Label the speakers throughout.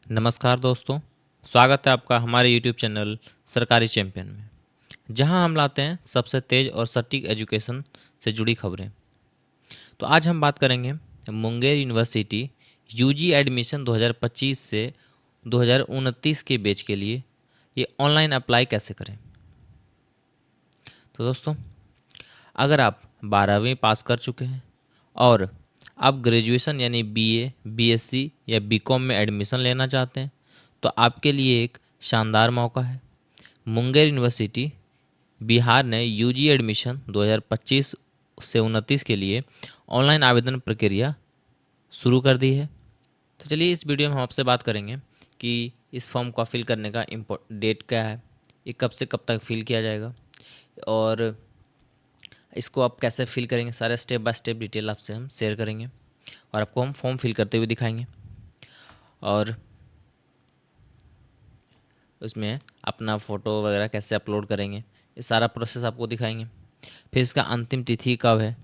Speaker 1: नमस्कार दोस्तों, स्वागत है आपका हमारे यूट्यूब चैनल सरकारी चैंपियन में, जहां हम लाते हैं सबसे तेज़ और सटीक एजुकेशन से जुड़ी खबरें। तो आज हम बात करेंगे मुंगेर यूनिवर्सिटी यूजी एडमिशन 2025 से 2029 के बैच के लिए ये ऑनलाइन अप्लाई कैसे करें। तो दोस्तों, अगर आप 12वीं पास कर चुके हैं और आप ग्रेजुएशन यानी बीए, बीएससी या बीकॉम में एडमिशन लेना चाहते हैं, तो आपके लिए एक शानदार मौका है। मुंगेर यूनिवर्सिटी बिहार ने यूजी एडमिशन 2025 से 29 के लिए ऑनलाइन आवेदन प्रक्रिया शुरू कर दी है। तो चलिए इस वीडियो में हम आपसे बात करेंगे कि इस फॉर्म को फिल करने का डेट क्या है, ये कब से कब तक फिल किया जाएगा और इसको आप कैसे फिल करेंगे, सारे स्टेप बाय स्टेप डिटेल आपसे हम शेयर करेंगे और आपको हम फॉर्म फिल करते हुए दिखाएंगे और उसमें अपना फ़ोटो वगैरह कैसे अपलोड करेंगे, ये सारा प्रोसेस आपको दिखाएंगे। फिर इसका अंतिम तिथि कब है,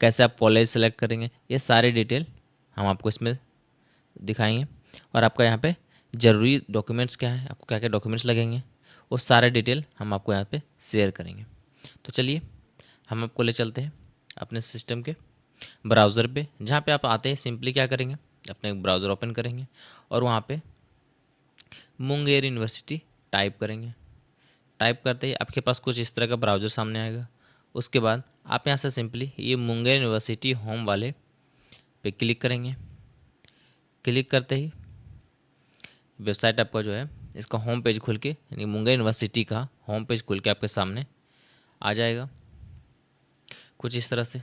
Speaker 1: कैसे आप कॉलेज सेलेक्ट करेंगे, ये सारे डिटेल हम आपको इसमें दिखाएंगे और आपका यहाँ पे ज़रूरी डॉक्यूमेंट्स क्या है, आपको क्या क्या डॉक्यूमेंट्स लगेंगे, वो सारे डिटेल हम आपको यहाँ पे शेयर करेंगे। तो चलिए हम आपको ले चलते हैं अपने सिस्टम के ब्राउज़र पे, जहाँ पे आप आते हैं सिंपली क्या करेंगे, अपने ब्राउज़र ओपन करेंगे और वहाँ पे मुंगेर यूनिवर्सिटी टाइप करेंगे। टाइप करते ही आपके पास कुछ इस तरह का ब्राउज़र सामने आएगा। उसके बाद आप यहाँ से सिंपली ये मुंगेर यूनिवर्सिटी होम वाले पे क्लिक करेंगे। क्लिक करते ही वेबसाइट आपका जो है इसका होम पेज खुल के, यानी मुंगेर यूनिवर्सिटी का होम पेज खुल के आपके सामने आ जाएगा कुछ इस तरह से,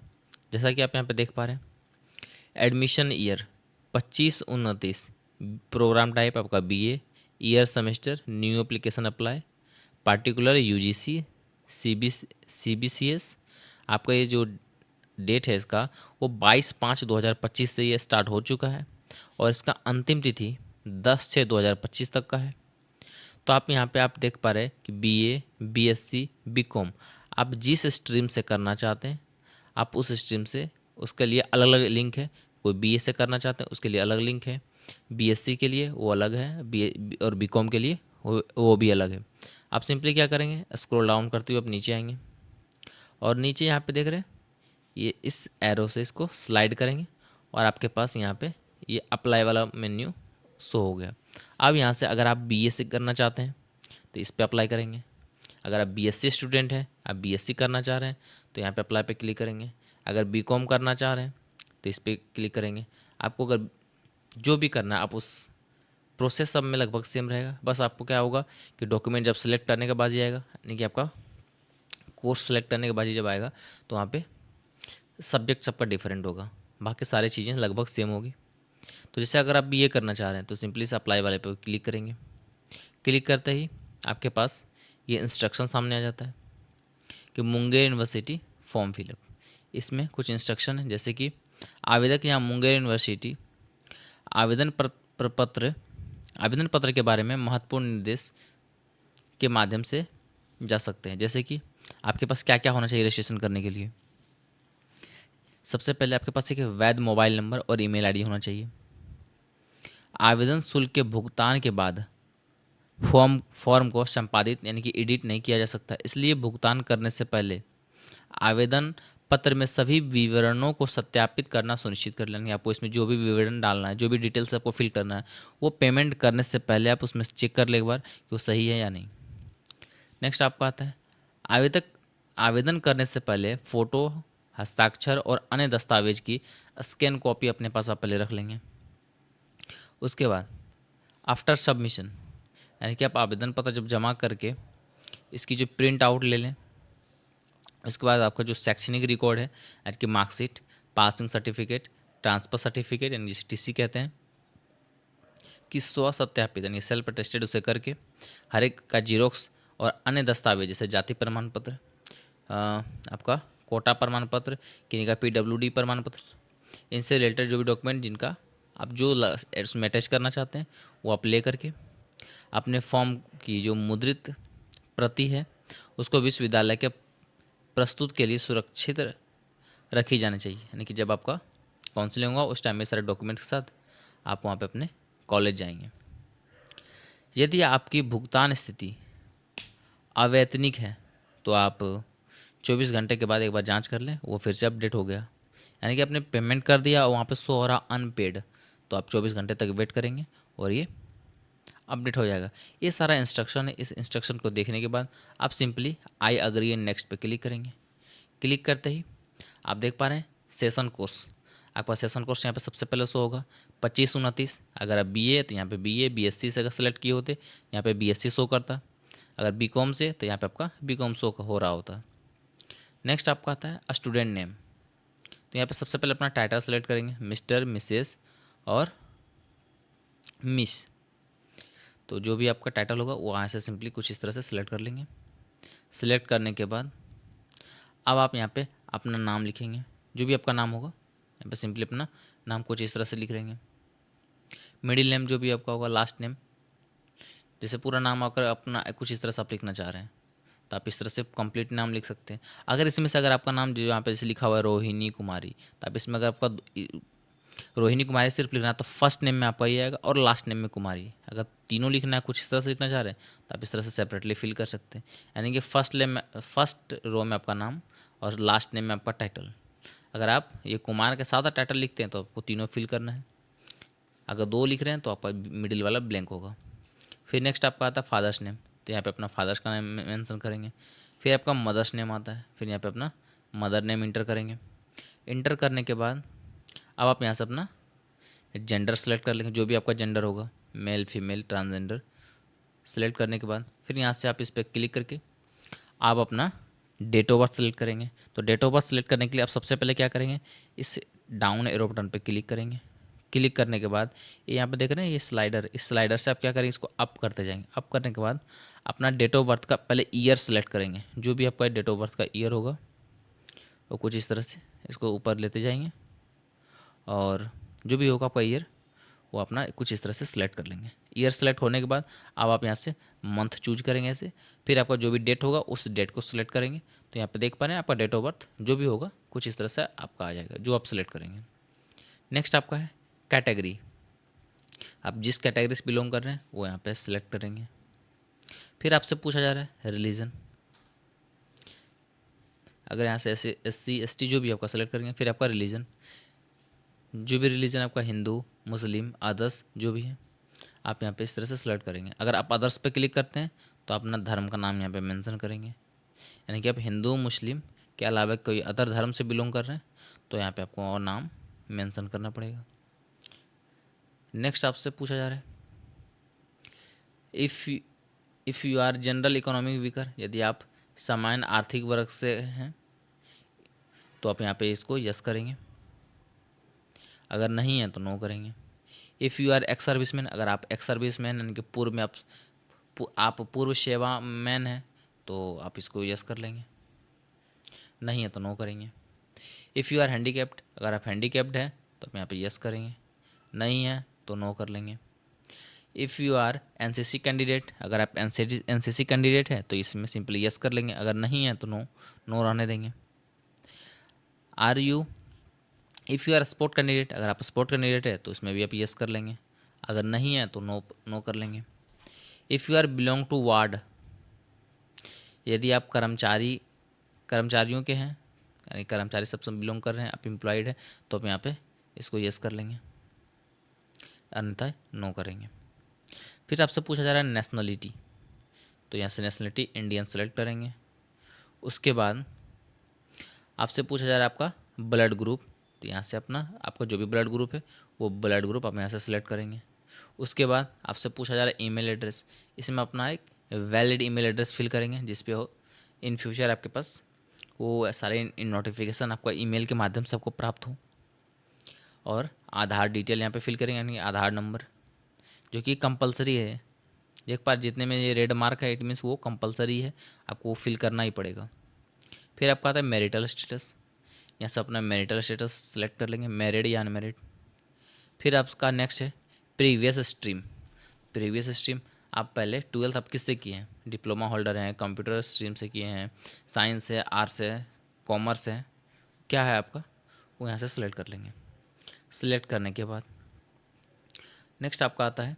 Speaker 1: जैसा कि आप यहाँ पे देख पा रहे हैं। एडमिशन ईयर 25-29, प्रोग्राम टाइप आपका BA, year semester, new application apply, particular UGC, CBCS. आपका ये जो डेट है इसका वो 22/5/2025 से ये स्टार्ट हो चुका है और इसका अंतिम तिथि 10/6/2025 तक का है। तो आप यहाँ पे आप देख पा रहे हैं कि बीए, बीएससी, बीकॉम आप जिस स्ट्रीम से करना चाहते हैं आप उस स्ट्रीम से, उसके लिए अलग अलग लिंक है। कोई बीए से करना चाहते हैं उसके लिए अलग लिंक है, बीएससी के लिए वो अलग है, बी और बीकॉम के लिए वो भी अलग है। आप सिंपली क्या करेंगे, स्क्रॉल डाउन करते हुए आप नीचे आएंगे और नीचे यहाँ पे देख रहे हैं ये इस एरो से इसको स्लाइड करेंगे और आपके पास यहाँ पे ये अप्लाई वाला मेन्यू शो हो गया। अब यहाँ से अगर आप बीएससी करना चाहते हैं तो इस पर अप्लाई करेंगे। अगर आप बीएससी स्टूडेंट हैं, आप बीएससी करना चाह रहे हैं तो यहाँ पे अप्लाई पे क्लिक करेंगे। अगर बीकॉम करना चाह रहे हैं तो इस पर क्लिक करेंगे। आपको अगर जो भी करना है आप उस प्रोसेस सब में लगभग सेम रहेगा। बस आपको क्या होगा कि डॉक्यूमेंट जब सेलेक्ट करने के बाद ही आएगा, यानी कि आपका कोर्स सेलेक्ट करने के बाद ही जब आएगा तो वहाँ पे सब्जेक्ट सबका डिफरेंट होगा, बाकी सारी चीज़ें लगभग सेम होगी। तो जैसे अगर आप बीए करना चाह रहे हैं तो सिंपली से अप्लाई वाले पे क्लिक करेंगे। क्लिक करते ही आपके पास ये इंस्ट्रक्शन सामने आ जाता है कि मुंगेर यूनिवर्सिटी फॉर्म फिलअप। इसमें कुछ इंस्ट्रक्शन है, जैसे कि आवेदक यहाँ मुंगेर यूनिवर्सिटी आवेदन पत्र आवेदन पत्र के बारे में महत्वपूर्ण निर्देश के माध्यम से जा सकते हैं। जैसे कि आपके पास क्या क्या होना चाहिए रजिस्ट्रेशन करने के लिए। सबसे पहले आपके पास एक वैध मोबाइल नंबर और ईमेल आईडी होना चाहिए। आवेदन शुल्क के भुगतान के बाद फॉर्म को संपादित यानी कि एडिट नहीं किया जा सकता, इसलिए भुगतान करने से पहले आवेदन पत्र में सभी विवरणों को सत्यापित करना सुनिश्चित कर लेंगे। आपको इसमें जो भी विवरण डालना है, जो भी डिटेल्स आपको फिल करना है, वो पेमेंट करने से पहले आप उसमें चेक कर ले एक बार कि वो सही है या नहीं। नेक्स्ट आपका आता है आवेदक आवेदन करने से पहले फ़ोटो, हस्ताक्षर और अन्य दस्तावेज की स्कैन कॉपी अपने पास आप पहले रख लेंगे। उसके बाद आफ्टर सबमिशन, यानी कि आप आवेदन पत्र जब जमा करके इसकी जो प्रिंट आउट ले लें। उसके बाद आपका जो शैक्षणिक रिकॉर्ड है, यानी कि marksheet, passing certificate, transfer certificate यानी जिसे टीसी कहते हैं, कि स्व सत्यापित यानी सेल्फ अटेस्टेड उसे करके हर एक का जीरोक्स और अन्य दस्तावेज जैसे जाति प्रमाण पत्र, आपका कोटा प्रमाण पत्र, किन्हीं का पीडब्ल्यूडी प्रमाण पत्र, इनसे रिलेटेड जो भी डॉक्यूमेंट जिनका आप जो उसमें अटैच करना चाहते हैं वो आप ले करके अपने फॉर्म की जो मुद्रित प्रति है उसको विश्वविद्यालय के प्रस्तुत के लिए सुरक्षित रखी जानी चाहिए। यानी कि जब आपका काउंसलिंग होगा उस टाइम में सारे डॉक्यूमेंट्स के साथ आप वहाँ पे अपने कॉलेज जाएंगे। यदि आपकी भुगतान स्थिति अवैतनिक है तो आप 24 घंटे के बाद एक बार जांच कर लें, वो फिर से अपडेट हो गया, यानी कि आपने पेमेंट कर दिया और वहाँ पे शो हो रहा अनपेड, तो आप 24 घंटे तक वेट करेंगे और ये अपडेट हो जाएगा। ये सारा इंस्ट्रक्शन है। इस इंस्ट्रक्शन को देखने के बाद आप simply I agree and next पे क्लिक करेंगे। क्लिक करते ही आप देख पा रहे हैं सेशन कोर्स, आपका सेशन कोर्स यहाँ पे सबसे पहले शो होगा 2529। अगर आप बीए है तो यहाँ पे बीए, बीएससी से अगर सेलेक्ट किए होते यहाँ पे बीएससी शो करता, अगर बीकॉम से तो यहाँ पे आपका बीकॉम शो हो रहा होता। नेक्स्ट आपका आता है स्टूडेंट नेम, तो यहाँ पे सबसे पहले अपना टाइटल सेलेक्ट करेंगे, मिस्टर, मिसेस और मिस। तो जो भी आपका टाइटल होगा वो यहाँ से सिंपली कुछ इस तरह से सिलेक्ट कर लेंगे। सिलेक्ट करने के बाद अब आप यहाँ पे अपना नाम लिखेंगे, जो भी आपका नाम होगा यहाँ पे सिंपली अपना नाम कुछ इस तरह से लिख लेंगे। मिडिल नेम जो भी आपका होगा, लास्ट नेम, जैसे पूरा नाम आकर अपना कुछ इस तरह से आप लिखना चाह रहे हैं तो आप इस तरह से कंप्लीट नाम लिख सकते हैं। अगर इसमें से अगर आपका नाम जो यहाँ पे जैसे लिखा हुआ है रोहिणी कुमारी, तो आप इसमें अगर आपका रोहिणी कुमारी सिर्फ लिखना है तो फर्स्ट नेम में आपका ये आएगा और लास्ट नेम में कुमारी। अगर तीनों लिखना है, कुछ इस तरह से लिखना चाह रहे हैं तो आप इस तरह से सेपरेटली फिल कर सकते हैं, यानी कि फर्स्ट रो में आपका नाम और लास्ट नेम में आपका टाइटल। अगर आप ये कुमार के साथ टाइटल लिखते हैं तो आपको तीनों फिल करना है, अगर दो लिख रहे हैं तो आपका मिडिल वाला ब्लैंक होगा। फिर नेक्स्ट आपका आता है फादर्स नेम, तो यहाँ पे अपना फादर्स का नेम मेंशन करेंगे। फिर आपका मदर्स नेम आता है, फिर यहाँ पे अपना मदर नेम इंटर करेंगे। इंटर करने के बाद अब आप यहाँ से अपना जेंडर सेलेक्ट कर लेंगे, जो भी आपका जेंडर होगा, मेल, फीमेल, ट्रांसजेंडर। सेलेक्ट करने के बाद फिर यहाँ से आप इस पर क्लिक करके आप अपना डेट ऑफ बर्थ सेलेक्ट करेंगे। तो डेट ऑफ बर्थ सेलेक्ट करने के लिए आप सबसे पहले क्या करेंगे, इस डाउन एरो बटन पे क्लिक करेंगे। क्लिक करने के बाद ये यहाँ पे देख रहे हैं ये स्लाइडर, इस स्लाइडर से आप क्या करेंगे, इसको अप करते जाएंगे। अप करने के बाद अपना डेट ऑफ बर्थ का पहले ईयर सेलेक्ट करेंगे, जो भी आपका डेट ऑफ बर्थ का ईयर होगा वो कुछ इस तरह से इसको ऊपर लेते जाएंगे और जो भी होगा आपका ईयर वो अपना कुछ इस तरह से सिलेक्ट कर लेंगे। ईयर सेलेक्ट होने के बाद अब आप यहाँ से मंथ चूज करेंगे ऐसे, फिर आपका जो भी डेट होगा उस डेट को सिलेक्ट करेंगे। तो यहाँ पे देख पा रहे हैं आपका डेट ऑफ बर्थ जो भी होगा कुछ इस तरह से आपका आ जाएगा, जो आप सिलेक्ट करेंगे। नेक्स्ट आपका है कैटेगरी, आप जिस कैटेगरी से बिलोंग कर रहे हैं वो यहाँ पे सिलेक्ट करेंगे। फिर आपसे पूछा जा रहा है रिलीजन, अगर यहाँ से SC ST जो भी आपका सेलेक्ट करेंगे। फिर आपका रिलीजन, जो भी रिलीजन आपका हिंदू, मुस्लिम, अदर्स जो भी है आप यहाँ पे इस तरह से सेलेक्ट करेंगे। अगर आप अदर्स पे क्लिक करते हैं तो अपना धर्म का नाम यहाँ पे मेंशन करेंगे, यानी कि आप हिंदू मुस्लिम के अलावा कोई अदर धर्म से बिलोंग कर रहे हैं तो यहाँ पे आपको और नाम मेंशन करना पड़ेगा। नेक्स्ट आपसे पूछा जा रहा है if you are general economic weaker, यदि आप सामान्य आर्थिक वर्ग से हैं तो आप यहाँ पे इसको यस करेंगे, अगर नहीं है तो नो करेंगे। If you are ex serviceman, अगर आप एक्स सर्विसमैन यानी कि पूर्व में आप पूर्व सेवा मैन हैं तो आप इसको यस कर लेंगे, नहीं है तो नो करेंगे। इफ़ यू आर हैंडीकैप्ड, अगर आप हैंडीकैप्ड हैं तो आप यहाँ पे यस करेंगे, नहीं है तो नो कर लेंगे। If you are NCC candidate, अगर आप एनसीसी कैंडिडेट है तो इसमें सिंपली यस कर लेंगे, अगर नहीं है तो नो नो रहने देंगे। Are you if you are sport candidate, अगर आप स्पोर्ट कैंडिडेट है तो इसमें भी आप यस कर लेंगे, अगर नहीं है तो नो नो कर लेंगे। If you are belong to ward, यदि आप कर्मचारियों के हैं यानी कर्मचारी सबसे बिलोंग कर रहे हैं, आप एम्प्लॉयड है तो आप यहाँ पे इसको यस कर लेंगे, अन्यथा नो करेंगे। फिर आपसे पूछा जा रहा है नेशनलिटी, तो यहाँ से नेशनलिटी इंडियन सेलेक्ट करेंगे। उसके बाद आपसे पूछा जा रहा है आपका ब्लड ग्रुप, तो यहाँ से अपना आपका जो भी ब्लड ग्रुप है वो ब्लड ग्रुप आप यहाँ से सिलेक्ट करेंगे। उसके बाद आपसे पूछा जा रहा है ईमेल एड्रेस, इसमें अपना एक वैलिड ईमेल एड्रेस फिल करेंगे जिस पे हो इन फ्यूचर आपके पास वो सारे इन नोटिफिकेशन आपका ईमेल के माध्यम से आपको प्राप्त हो। और आधार डिटेल यहाँ पे फिल करेंगे, यानी आधार नंबर जो कि कंपलसरी है। एक बार जितने में ये रेड मार्क है इट मीन्स वो कंपलसरी है, आपको वो फिल करना ही पड़ेगा। फिर आपका आता है मैरिटल स्टेटस, यहाँ से अपना मैरिटल स्टेटस सेलेक्ट कर लेंगे, मैरिड या अनमैरिड। फिर आपका नेक्स्ट है प्रीवियस स्ट्रीम, प्रीवियस स्ट्रीम आप पहले 12th आप किससे किए हैं, डिप्लोमा होल्डर हैं, कंप्यूटर स्ट्रीम से किए हैं, साइंस है, आर्ट्स है, कॉमर्स है, क्या है आपका वो यहाँ से सिलेक्ट कर लेंगे। सिलेक्ट करने के बाद नेक्स्ट आपका आता है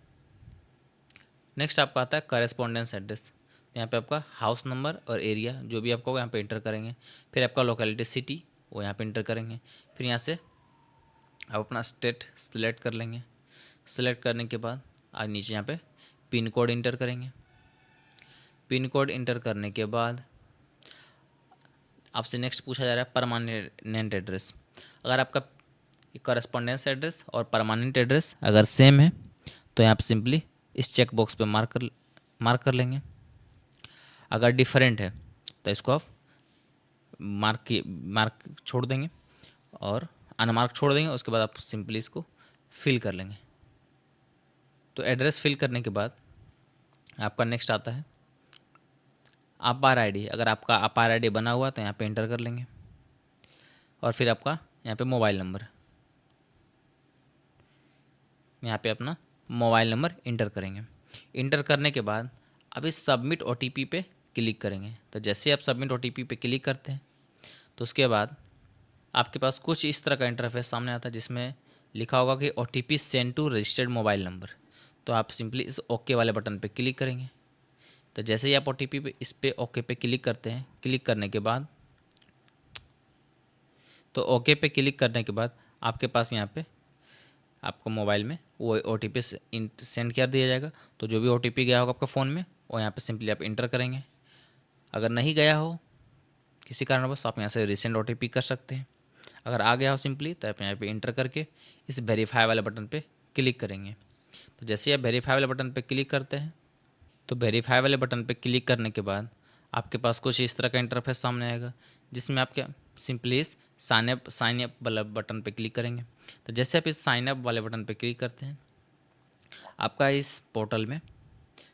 Speaker 1: नेक्स्ट आपका आता है करेस्पॉन्डेंस एड्रेस। यहाँ पे आपका हाउस नंबर और एरिया जो भी आपका होगा यहाँ पे इंटर करेंगे। फिर आपका लोकेलिटी सिटी वो यहाँ पे इंटर करेंगे। फिर यहाँ से आप अपना स्टेट सिलेक्ट कर लेंगे। सिलेक्ट करने के बाद आज नीचे यहाँ पे पिन कोड इंटर करेंगे। पिन कोड इंटर करने के बाद आपसे नेक्स्ट पूछा जा रहा है परमानेंट एड्रेस। अगर आपका करस्पॉन्डेंस एड्रेस और परमानेंट एड्रेस अगर सेम है तो यहाँ पे सिंपली इस चेक बॉक्स पे मार्क कर लेंगे। अगर डिफरेंट है तो इसको आप मार्क छोड़ देंगे और अनमार्क छोड़ देंगे। उसके बाद आप सिंपली इसको फिल कर लेंगे। तो एड्रेस फिल करने के बाद आपका नेक्स्ट आता है अपार आईडी। अगर आपका अपार आईडी बना हुआ तो यहाँ पे इंटर कर लेंगे। और फिर आपका यहाँ पे मोबाइल नंबर, यहाँ पे अपना मोबाइल नंबर इंटर करेंगे। इंटर करने के बाद अब इस सबमिट ओटीपी पे क्लिक करेंगे। तो जैसे आप सबमिट ओटीपी पे क्लिक करते हैं तो उसके बाद आपके पास कुछ इस तरह का इंटरफेस सामने आता है जिसमें लिखा होगा कि OTP send to registered mobile number. तो आप सिंपली इस ओके वाले बटन पे क्लिक करेंगे। तो जैसे ही आप ओटीपी पे इस पे ओके पे क्लिक करते हैं, क्लिक करने के बाद तो ओके पे क्लिक करने के बाद आपके पास यहाँ पे आपको मोबाइल में वो ओटीपी सेंड कर दिया जाएगा। तो जो भी ओटीपी गया होगा आपका फ़ोन में वो यहाँ पे सिंपली आप इंटर करेंगे। अगर नहीं गया हो किसी कारणवश आप यहाँ से रिसेंड ओटीपी कर सकते हैं। अगर आ गया हो सिंपली तो आप यहाँ पे इंटर करके इस वेरीफाई वाले बटन पे क्लिक करेंगे। तो जैसे ही आप वेरीफाई वाले बटन पे क्लिक करते हैं तो वेरीफाई वाले बटन पे क्लिक करने के बाद आपके पास कुछ इस तरह का इंटरफेस सामने आएगा जिसमें आप क्या सिंपली इस साइन अप वाला बटन पे क्लिक करेंगे। तो जैसे आप इस साइन अप वाले बटन पे क्लिक करते हैं आपका इस पोर्टल में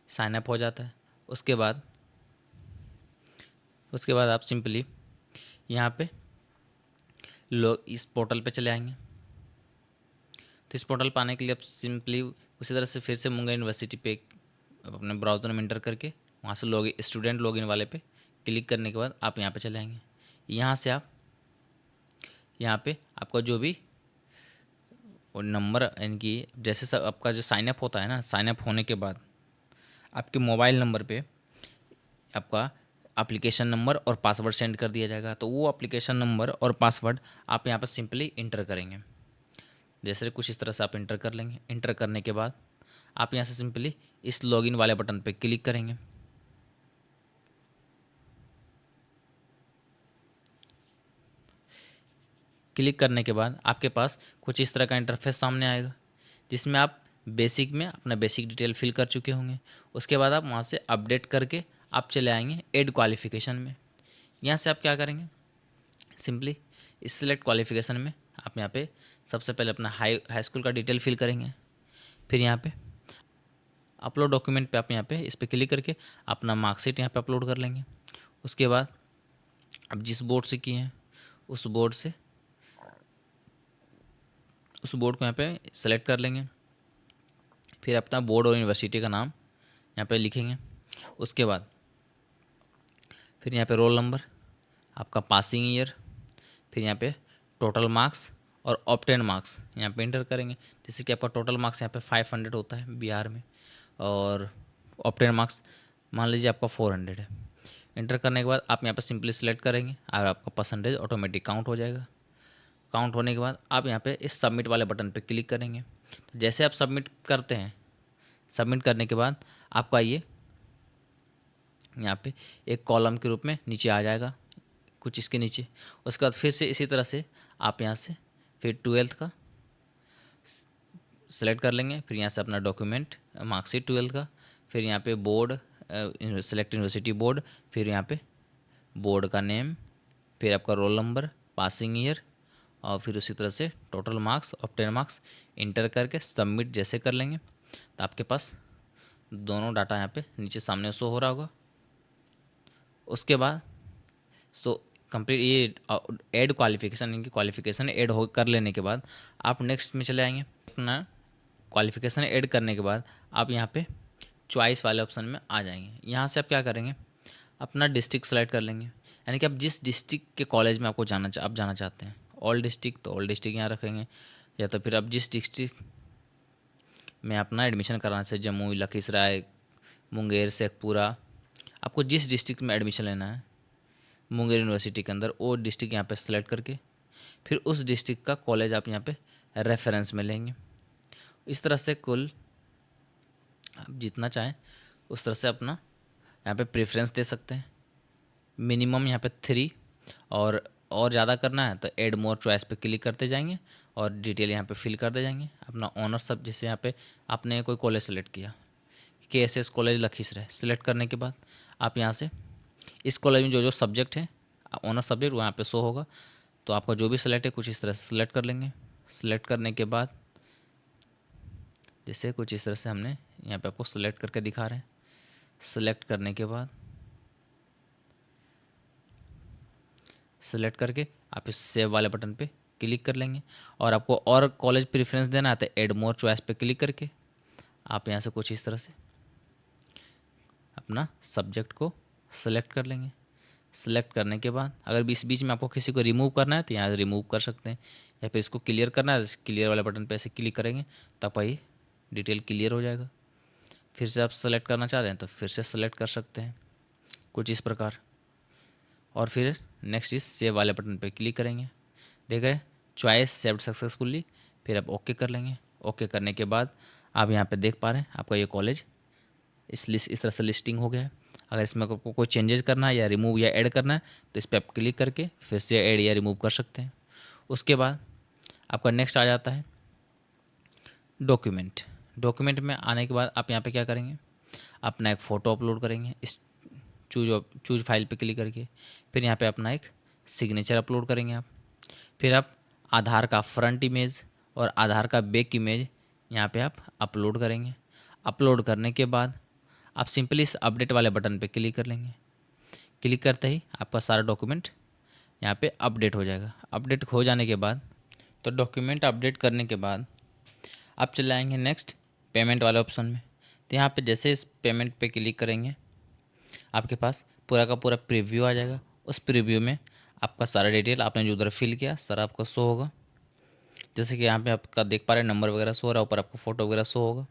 Speaker 1: साइन अप हो जाता है। उसके बाद आप सिंपली यहाँ पे लोग इस पोर्टल पे चले आएंगे। तो इस पोर्टल पर आने के लिए आप सिंपली उसी तरह से फिर से मुंगा यूनिवर्सिटी पे अपने ब्राउज़र में इंटर करके वहाँ से स्टूडेंट लॉगिन वाले पे क्लिक करने के बाद आप यहाँ पे चले आएंगे। यहाँ से आप यहाँ पे आपका जो भी और नंबर यानी कि जैसे सब आपका जो साइनअप होता है ना, साइनअप होने के बाद आपके मोबाइल नंबर पे आपका एप्लीकेशन नंबर और पासवर्ड सेंड कर दिया जाएगा। तो वो एप्लीकेशन नंबर और पासवर्ड आप यहाँ पर सिंपली इंटर करेंगे। जैसे कुछ इस तरह से आप इंटर कर लेंगे। इंटर करने के बाद आप यहाँ से सिंपली इस लॉगिन वाले बटन पे क्लिक करेंगे। क्लिक करने के बाद आपके पास कुछ इस तरह का इंटरफेस सामने आएगा जिसमें आप बेसिक में अपना बेसिक डिटेल फिल कर चुके होंगे। उसके बाद आप वहाँ से अपडेट करके आप चले आएंगे ऐड क्वालिफ़िकेशन में। यहाँ से आप क्या करेंगे सिंपली इस सिलेक्ट क्वालिफ़िकेशन में आप यहाँ पे सबसे पहले अपना हाई स्कूल का डिटेल फिल करेंगे। फिर यहाँ पे अपलोड डॉक्यूमेंट पे आप यहाँ पे इस पर क्लिक करके अपना मार्कशीट यहाँ पे अपलोड कर लेंगे। उसके बाद अब जिस बोर्ड से किए हैं उस बोर्ड को यहाँ पे सेलेक्ट कर लेंगे। फिर अपना बोर्ड और यूनिवर्सिटी का नाम यहाँ पे लिखेंगे। उसके बाद फिर यहाँ पे रोल नंबर, आपका पासिंग ईयर, फिर यहाँ पे टोटल मार्क्स और ऑब्टेन मार्क्स यहाँ पे इंटर करेंगे। जैसे कि आपका टोटल मार्क्स यहाँ पे 500 होता है बिहार में और ऑब्टेन मार्क्स मान लीजिए आपका 400 है। इंटर करने के बाद आप यहाँ पे सिंपली सिलेक्ट करेंगे और आपका परसेंटेज ऑटोमेटिक काउंट हो जाएगा। काउंट होने के बाद आप यहाँ पे इस सबमिट वाले बटन पे क्लिक करेंगे। तो जैसे आप सबमिट करते हैं, सबमिट करने के बाद आपका ये यहाँ पे एक कॉलम के रूप में नीचे आ जाएगा कुछ इसके नीचे। उसके बाद फिर से इसी तरह से आप यहाँ से फिर 12th का सेलेक्ट कर लेंगे। फिर यहाँ से अपना डॉक्यूमेंट मार्कशीट 12th का, फिर यहाँ पे बोर्ड सेलेक्ट यूनिवर्सिटी बोर्ड, फिर यहाँ पे बोर्ड का नेम, फिर आपका रोल नंबर, पासिंग ईयर और फिर उसी तरह से total marks obtain marks inter करके सबमिट जैसे कर लेंगे तो आपके पास दोनों डाटा यहाँ पे नीचे सामने शो हो रहा होगा। उसके बाद कंप्लीट ये ऐड क्वालिफिकेशन, इनकी क्वालिफिकेशन ऐड हो कर लेने के बाद आप नेक्स्ट में चले आएंगे। अपना क्वालिफिकेशन ऐड करने के बाद आप यहाँ पे चॉइस वाले ऑप्शन में आ जाएंगे। यहाँ से आप क्या करेंगे अपना डिस्ट्रिक्ट सेलेक्ट कर लेंगे, यानी कि आप जिस डिस्ट्रिक्ट के कॉलेज में आपको जाना चाहते हैं। ऑल डिस्ट्रिक्ट तो ऑल डिस्ट्रिक्ट यहाँ रखेंगे, या तो फिर आप जिस डिस्ट्रिक्ट में अपना एडमिशन कराना चाहिए जम्मू, लखीसराय, मुंगेर, शेखपुरा, आपको जिस डिस्ट्रिक्ट में एडमिशन लेना है मुंगेर यूनिवर्सिटी के अंदर, वो डिस्ट्रिक्ट यहाँ पे सेलेक्ट करके फिर उस डिस्ट्रिक्ट का कॉलेज आप यहाँ पे रेफरेंस में लेंगे। इस तरह से कुल आप जितना चाहें उस तरह से अपना यहाँ पे प्रेफरेंस दे सकते हैं। मिनिमम यहाँ पे 3, और ज़्यादा करना है तो ऐड मोर चॉइस पे क्लिक करते जाएंगे और डिटेल यहाँ पे फिल करते जाएंगे। अपना ऑनर सब, जैसे यहाँ पे आपने कोई कॉलेज सेलेक्ट किया, KSS कॉलेज लखीसराय, सेलेक्ट करने के बाद आप यहाँ से इस कॉलेज में जो जो सब्जेक्ट है ऑनर सब्जेक्ट वो यहाँ पे शो होगा। तो आपका जो भी सिलेक्ट है कुछ इस तरह से सिलेक्ट कर लेंगे। सिलेक्ट करने के बाद जैसे कुछ इस तरह से हमने यहाँ पे आपको सिलेक्ट करके दिखा रहे हैं। सिलेक्ट करने के बाद सिलेक्ट करके आप इस सेव वाले बटन पे क्लिक कर लेंगे। और आपको और कॉलेज प्रेफरेंस देना है तो ऐड मोर चॉइस पे क्लिक करके आप यहाँ से कुछ इस तरह से अपना सब्जेक्ट को सिलेक्ट कर लेंगे। सिलेक्ट करने के बाद अगर बीच बीच में आपको किसी को रिमूव करना है तो यहाँ से रिमूव कर सकते हैं, या फिर इसको क्लियर करना है क्लियर वाले बटन पे ऐसे क्लिक करेंगे तो आपका ये डिटेल क्लियर हो जाएगा। फिर से आप सेलेक्ट करना चाह रहे हैं तो फिर से सेलेक्ट कर सकते हैं कुछ इस प्रकार। और फिर नेक्स्ट इस सेव वाले बटन पे क्लिक करेंगे। देख रहे हैं चॉइस सेव्ड सक्सेसफुली। फिर आप ओके कर लेंगे। ओके करने के बाद आप यहाँ पे देख पा रहे हैं आपका ये कॉलेज इस तरह से लिस्टिंग हो गया है। अगर इसमें आपको कोई चेंजेस करना है या रिमूव या ऐड करना है तो इस पर आप क्लिक करके फिर से ऐड या रिमूव कर सकते हैं। उसके बाद आपका नेक्स्ट आ जाता है डॉक्यूमेंट। डॉक्यूमेंट में आने के बाद आप यहाँ पे क्या करेंगे, अपना एक फ़ोटो अपलोड करेंगे इस चूज फाइल पे क्लिक करके। फिर यहाँ पे अपना एक सिग्नेचर अपलोड करेंगे आप। फिर आप आधार का फ्रंट इमेज और आधार का बैक इमेज यहाँ पे आप अपलोड करेंगे। अपलोड करने के बाद आप सिंपली इस अपडेट वाले बटन पे क्लिक कर लेंगे। क्लिक करते ही आपका सारा डॉक्यूमेंट यहाँ पे अपडेट हो जाएगा। अपडेट हो जाने के बाद तो डॉक्यूमेंट अपडेट करने के बाद आप चले आएंगे नेक्स्ट पेमेंट वाले ऑप्शन में। तो यहाँ पे जैसे इस पेमेंट पे क्लिक करेंगे आपके पास पूरा का पूरा प्रीव्यू आ जाएगा। उस प्रीव्यू में आपका सारा डिटेल आपने जो उधर फिल किया सारा आपका शो होगा। जैसे कि यहाँ पे आपका देख पा रहे हैं नंबर वगैरह शो हो रहा है, ऊपर आपको फ़ोटो वगैरह शो होगा।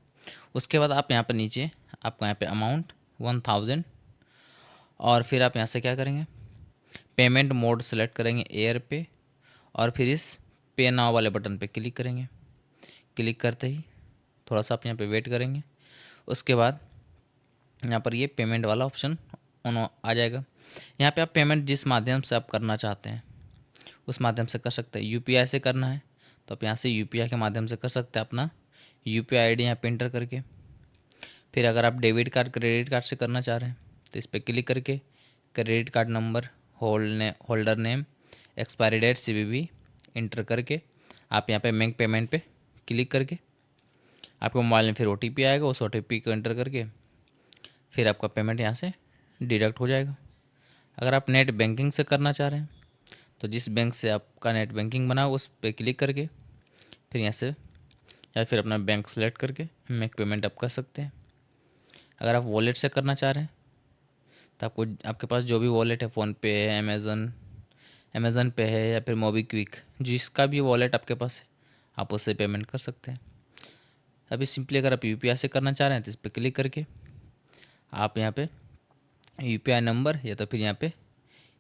Speaker 1: उसके बाद आप यहाँ पर नीचे आपका यहाँ पे अमाउंट 1000, और फिर आप यहाँ से क्या करेंगे पेमेंट मोड सेलेक्ट करेंगे एयर पे, और फिर इस पे नाउ वाले बटन पे क्लिक करेंगे। क्लिक करते ही थोड़ा सा आप यहाँ पे वेट करेंगे। उसके बाद यहाँ पर ये पेमेंट वाला ऑप्शन ऑन आ जाएगा। यहाँ पे आप पेमेंट जिस माध्यम से आप करना चाहते हैं उस माध्यम से कर सकते हैं। यूपीआई से करना है तो आप यहाँ से यूपीआई के माध्यम से कर सकते हैं अपना यूपीआई आईडी यहाँ पे एंटर करके। फिर अगर आप डेबिट कार्ड क्रेडिट कार्ड से करना चाह रहे हैं तो इस पर क्लिक करके credit card number holder name expiry date CVV enter करके आप यहाँ पे मेक पेमेंट पे क्लिक करके आपके मोबाइल में फिर OTP आएगा, उस OTP को एंटर करके फिर आपका पेमेंट यहाँ से डिडक्ट हो जाएगा। अगर आप नेट बैंकिंग से करना चाह रहे हैं तो जिस बैंक से आपका नेट बैंकिंग बना हो उस पर क्लिक करके फिर यहाँ से या फिर अपना बैंक सेलेक्ट करके मेक पेमेंट आप कर सकते हैं। अगर आप वॉलेट से करना चाह रहे हैं तो आपको आपके पास जो भी वॉलेट है, फ़ोनपे है, अमेज़न पे है या फिर मोबीक्विक, जिसका भी वॉलेट आपके पास है आप उससे पेमेंट कर सकते हैं। अभी सिंपली अगर आप यूपीआई से करना चाह रहे हैं तो इस पर क्लिक करके आप यहाँ पे यूपीआई नंबर या तो फिर यहाँ पे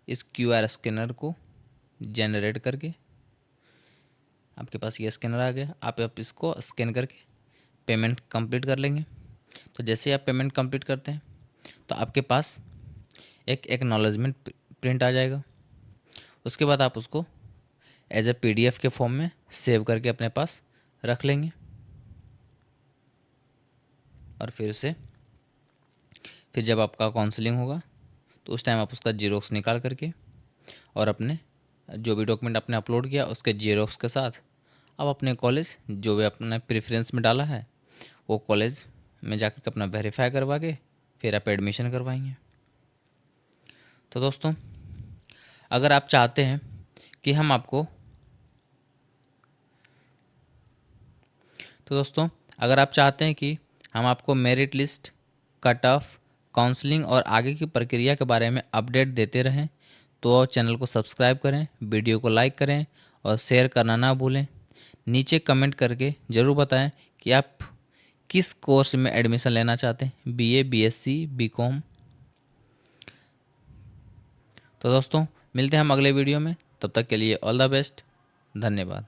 Speaker 1: इस QR स्कैनर को जनरेट करके आपके पास ये स्कैनर आ गया, आप इसको स्कैन करके पेमेंट कंप्लीट कर लेंगे। तो जैसे ही आप पेमेंट कंप्लीट करते हैं तो आपके पास एक एक्नॉलेजमेंट प्रिंट आ जाएगा। उसके बाद आप उसको एज ए PDF के फॉर्म में सेव करके अपने पास रख लेंगे। और फिर जब आपका काउंसलिंग होगा तो उस टाइम आप उसका जीरोक्स निकाल करके और अपने जो भी डॉक्यूमेंट आपने अपलोड किया उसके जीरोक्स के साथ आप अपने कॉलेज जो भी अपने प्रेफरेंस में डाला है वो कॉलेज में जाकर के अपना वेरीफाई करवा के फिर आप एडमिशन करवाएंगे। तो दोस्तों अगर आप चाहते हैं कि हम आपको merit list, cut off, counselling और आगे की प्रक्रिया के बारे में अपडेट देते रहें तो चैनल को सब्सक्राइब करें, वीडियो को लाइक करें और शेयर करना ना भूलें। नीचे कमेंट करके ज़रूर बताएं कि आप किस कोर्स में एडमिशन लेना चाहते हैं, बीए, बीएससी, बीकॉम। तो दोस्तों मिलते हैं हम अगले वीडियो में, तब तक के लिए ऑल द बेस्ट, धन्यवाद।